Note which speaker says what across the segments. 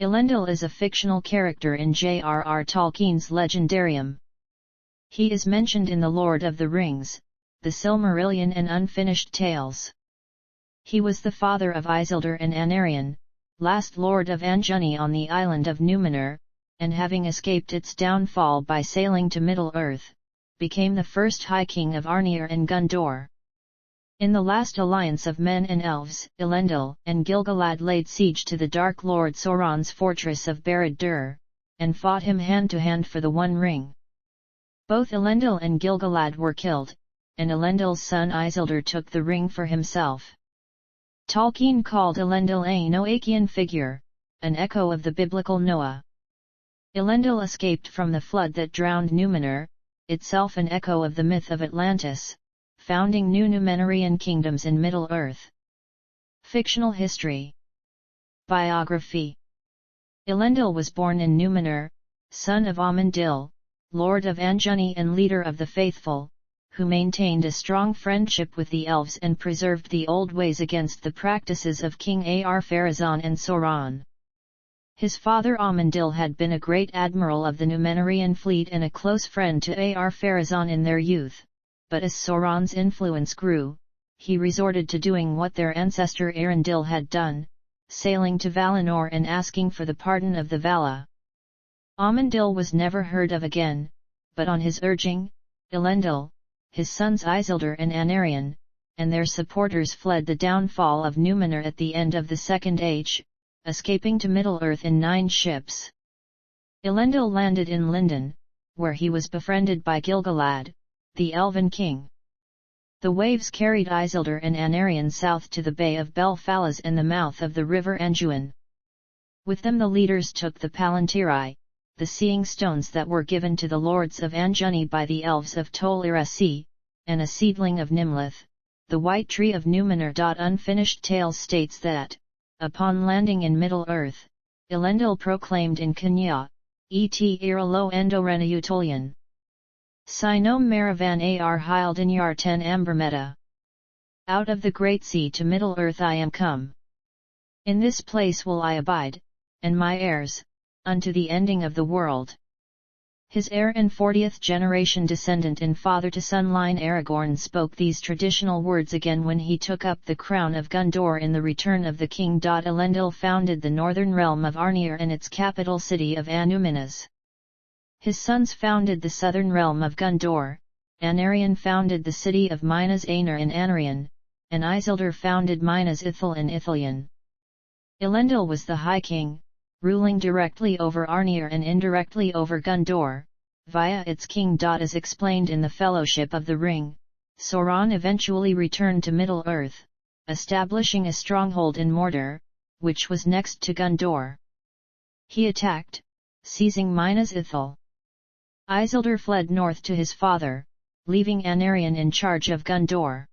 Speaker 1: Elendil is a fictional character in J.R.R. Tolkien's legendarium. He is mentioned in The Lord of the Rings, the Silmarillion and Unfinished Tales. He was the father of Isildur and Anarion, last Lord of Anjuni on the island of Numenor, and having escaped its downfall by sailing to Middle-earth, became the first High King of Arnir and Gondor. In the last alliance of men and elves, Elendil and Gil-galad laid siege to the Dark Lord Sauron's fortress of Barad-dûr, and fought him hand-to-hand for the One Ring. Both Elendil and Gil-galad were killed, and Elendil's son Isildur took the ring for himself. Tolkien called Elendil a Noachian figure, an echo of the biblical Noah. Elendil escaped from the flood that drowned Numenor, itself an echo of the myth of Atlantis, founding new Númenórean kingdoms in Middle-earth. Fictional history. Biography. Elendil was born in Numenor, son of Elendil, Lord of Anjuni and leader of the faithful, who maintained a strong friendship with the elves and preserved the old ways against the practices of King Ar-Pharazôn and Sauron. His father Elendil had been a great admiral of the Númenórean fleet and a close friend to Ar-Pharazôn in their youth. But as Sauron's influence grew, he resorted to doing what their ancestor Elendil had done, sailing to Valinor and asking for the pardon of the Vala. Elendil was never heard of again, but on his urging, Elendil, his sons Isildur and Anarion, and their supporters fled the downfall of Numenor at the end of the Second Age, escaping to Middle-earth in 9 ships. Elendil landed in Lindon, where he was befriended by Gil-galad, the Elven king. The waves carried Isildur and Anarion south to the Bay of Bel-Falaz and the mouth of the river Anduin. With them the leaders took the Palantiri, the seeing stones that were given to the lords of Anjuni by the elves of Tol Eressë, and a seedling of Nimlith, the white tree of Numenor. Unfinished Tales states that, upon landing in Middle-earth, Elendil proclaimed in Kenya, et ira lo endorena Utolian. Sinom Maravan ar Hildin Yar ten Ambermeta. Out of the great sea to Middle-earth I am come. In this place will I abide, and my heirs, unto the ending of the world. His heir and 40th generation descendant in father-to-son line Aragorn spoke these traditional words again when he took up the crown of Gondor in the Return of the King. Elendil founded the northern realm of Arnir and its capital city of Annúminas. His sons founded the southern realm of Gondor, Anarion founded the city of Minas Aenir in Anarion, and Isildur founded Minas Ithil in Ithilien. Elendil was the High King, ruling directly over Arnir and indirectly over Gondor, via its king. As explained in the Fellowship of the Ring, Sauron eventually returned to Middle-earth, establishing a stronghold in Mordor, which was next to Gondor. He attacked, seizing Minas Ithil. Isildur fled north to his father, leaving Anarion in charge of Gondor.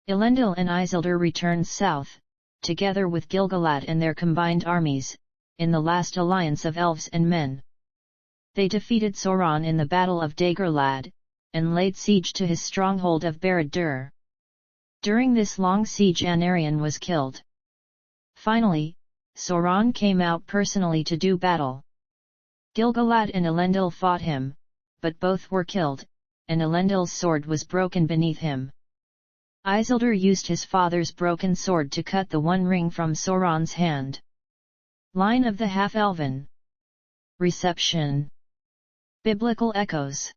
Speaker 1: Elendil and Isildur returned south, together with Gil-galad and their combined armies, in the last alliance of elves and men. They defeated Sauron in the Battle of Dagorlad, and laid siege to his stronghold of Barad-dûr. During this long siege Anarion was killed. Finally, Sauron came out personally to do battle. Gil-galad and Elendil fought him, but both were killed, and Elendil's sword was broken beneath him. Isildur used his father's broken sword to cut the One Ring from Sauron's hand. Line of the Half-Elven. Reception. Biblical echoes.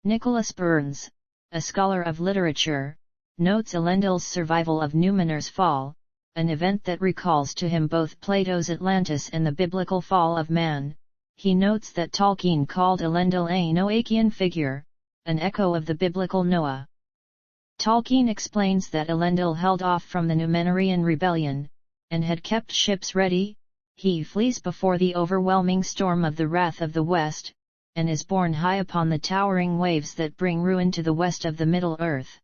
Speaker 1: Nicholas Burns, a scholar of literature, notes Elendil's survival of Numenor's fall, an event that recalls to him both Plato's Atlantis and the biblical fall of man. He notes that Tolkien called Elendil a Noachian figure, an echo of the biblical Noah. Tolkien explains that Elendil held off from the Númenórean rebellion, and had kept ships ready. He flees before the overwhelming storm of the wrath of the West, and is borne high upon the towering waves that bring ruin to the west of the Middle-earth.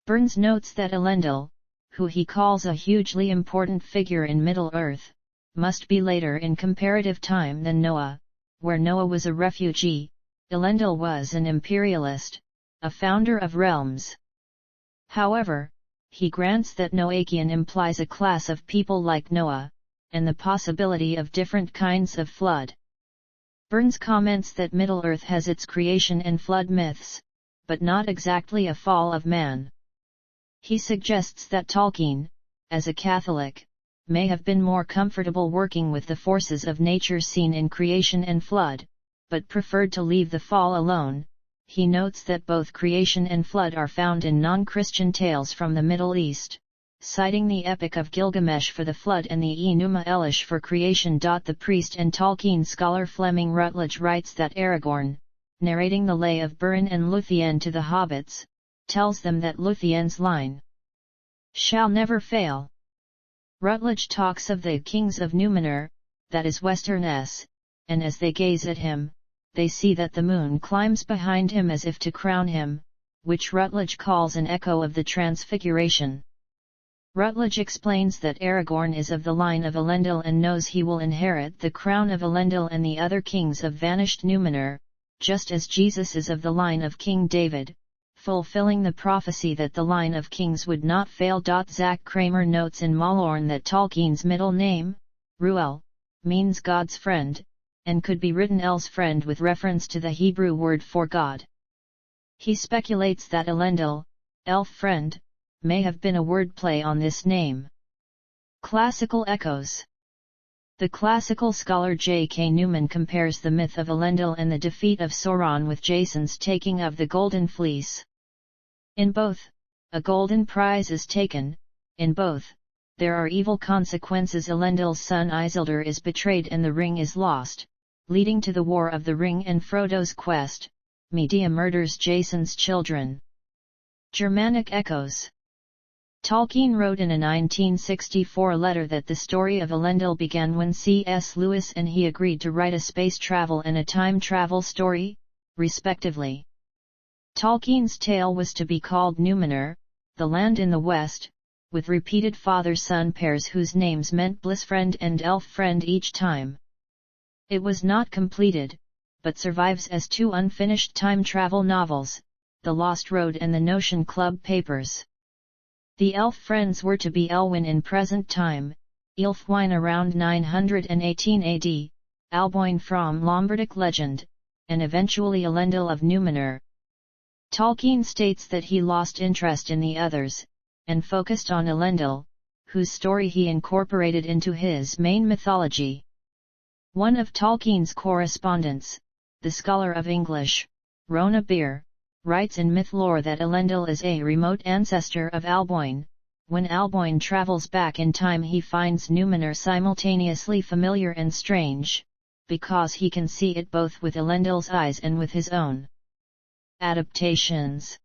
Speaker 1: Burns notes that Elendil, who he calls a hugely important figure in Middle-earth, must be later in comparative time than Noah, where Noah was a refugee, Elendil was an imperialist, a founder of realms. However, he grants that Noachian implies a class of people like Noah, and the possibility of different kinds of flood. Burns comments that Middle-earth has its creation and flood myths, but not exactly a fall of man. He suggests that Tolkien, as a Catholic, may have been more comfortable working with the forces of nature seen in creation and flood, but preferred to leave the fall alone. He notes that both creation and flood are found in non-Christian tales from the Middle East, citing the Epic of Gilgamesh for the flood and the Enuma Elish for creation. The priest and Tolkien scholar Fleming Rutledge writes that Aragorn, narrating the lay of Beren and Luthien to the hobbits, tells them that Luthien's line shall never fail. Rutledge talks of the kings of Numenor, that is Western S, and as they gaze at him, they see that the moon climbs behind him as if to crown him, which Rutledge calls an echo of the Transfiguration. Rutledge explains that Aragorn is of the line of Elendil and knows he will inherit the crown of Elendil and the other kings of vanished Numenor, just as Jesus is of the line of King David, fulfilling the prophecy that the line of kings would not fail. Zach Kramer notes in Malorn that Tolkien's middle name, Ruel, means God's friend, and could be written El's friend with reference to the Hebrew word for God. He speculates that Elendil, elf friend, may have been a wordplay on this name. Classical echoes. The classical scholar J.K. Newman compares the myth of Elendil and the defeat of Sauron with Jason's taking of the Golden Fleece. In both, a golden prize is taken. In both, there are evil consequences. Elendil's son Isildur is betrayed and the ring is lost, leading to the War of the Ring and Frodo's quest. Medea murders Jason's children. Germanic echoes. Tolkien wrote in a 1964 letter that the story of Elendil began when C.S. Lewis and he agreed to write a space travel and a time travel story, respectively. Tolkien's tale was to be called Numenor, the land in the west, with repeated father-son pairs whose names meant bliss-friend and elf-friend each time. It was not completed, but survives as two unfinished time travel novels, The Lost Road and the Notion Club Papers. The elf friends were to be Elwyn in present time, Ælfwine around 918 AD, Alboin from Lombardic legend, and eventually Elendil of Numenor. Tolkien states that he lost interest in the others, and focused on Elendil, whose story he incorporated into his main mythology. One of Tolkien's correspondents, the scholar of English, Rona Beer, writes in Mythlore that Elendil is a remote ancestor of Alboin. When Alboin travels back in time he finds Numenor simultaneously familiar and strange, because he can see it both with Elendil's eyes and with his own. Adaptations.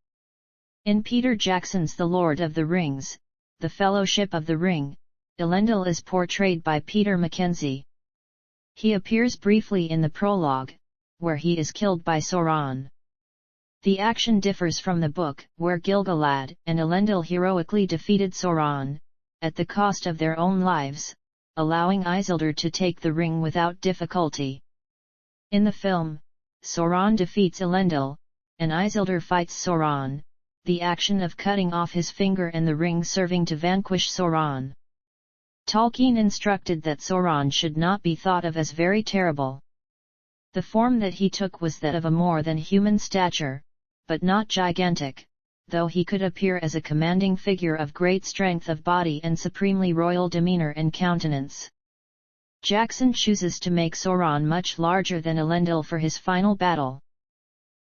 Speaker 1: In Peter Jackson's The Lord of the Rings, The Fellowship of the Ring, Elendil is portrayed by Peter Mackenzie. He appears briefly in the prologue, where he is killed by Sauron. The action differs from the book, where Gil-galad and Elendil heroically defeated Sauron, at the cost of their own lives, allowing Isildur to take the ring without difficulty. In the film, Sauron defeats Elendil, and Isildur fights Sauron, the action of cutting off his finger and the ring serving to vanquish Sauron. Tolkien instructed that Sauron should not be thought of as very terrible. The form that he took was that of a more than human stature, but not gigantic, though he could appear as a commanding figure of great strength of body and supremely royal demeanor and countenance. Jackson chooses to make Sauron much larger than Elendil for his final battle.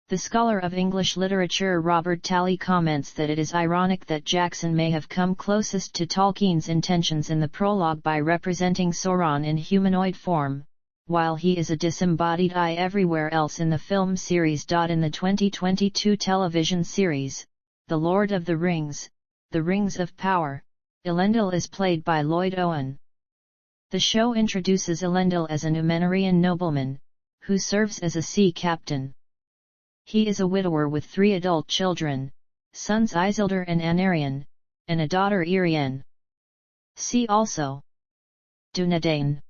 Speaker 1: The scholar of English literature Robert Talley comments that it is ironic that Jackson may have come closest to Tolkien's intentions in the prologue by representing Sauron in humanoid form, while he is a disembodied eye everywhere else in the film series. In the 2022 television series, The Lord of the Rings, The Rings of Power, Elendil is played by Lloyd Owen. The show introduces Elendil as a Numenorean nobleman, who serves as a sea captain. He is a widower with 3 adult children, sons Isildur and Anarion, and a daughter Irienne. See also Dunedain.